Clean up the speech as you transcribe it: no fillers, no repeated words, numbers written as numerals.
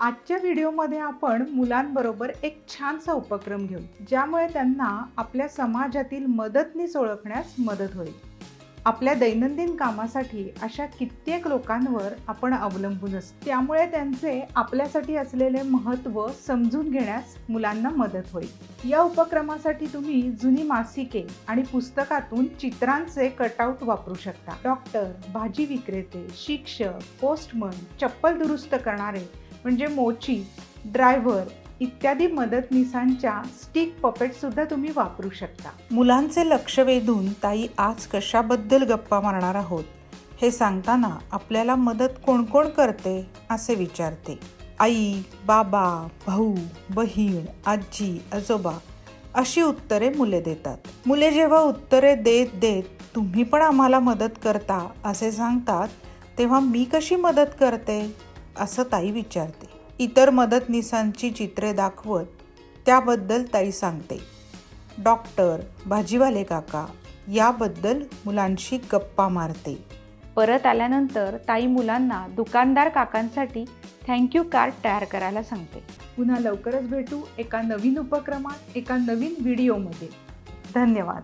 आजच्या व्हिडिओमध्ये आपण मुलांबरोबर एक छानसा उपक्रम घेऊ, ज्यामुळे त्यांना आपल्या समाजातील मदतनीस ओळखण्यास मदत होईल. आपल्या दैनंदिन कामासाठी अशा कित्येक लोकांवर आपण अवलंबून असतो, त्यामुळे त्यांचे आपल्यासाठी असलेले महत्त्व समजून घेण्यास मुलांना मदत होईल. या उपक्रमासाठी तुम्ही जुनी मासिके आणि पुस्तकातून चित्रांचे कटआउट वापरू शकता. डॉक्टर, भाजी विक्रेते, शिक्षक, पोस्टमन, चप्पल दुरुस्त करणारे म्हणजे मोची, ड्रायव्हर इत्यादी मदतनीसांच्या स्टिक पपेट सुद्धा तुम्ही वापरू शकता. मुलांचे लक्ष वेधून ताई आज कशाबद्दल गप्पा मारणार आहोत हे सांगताना आपल्याला मदत कोण कोण करते असे विचारते. आई, बाबा, भाऊ, बहीण, आजी, आजोबा अशी उत्तरे मुले देतात. मुले जेव्हा उत्तरे देत देत तुम्ही पण आम्हाला मदत करता असे सांगतात, तेव्हा मी कशी मदत करते असं ताई विचारते. इतर मदतनीसांची चित्रे दाखवत त्याबद्दल ताई सांगते. डॉक्टर, भाजीवाले काका याबद्दल मुलांशी गप्पा मारते. परत आल्यानंतर ताई मुलांना दुकानदार काकांसाठी थँक्यू कार्ड तयार करायला सांगते. पुन्हा लवकरच भेटू एका नवीन उपक्रमात, एका नवीन व्हिडिओमध्ये. धन्यवाद.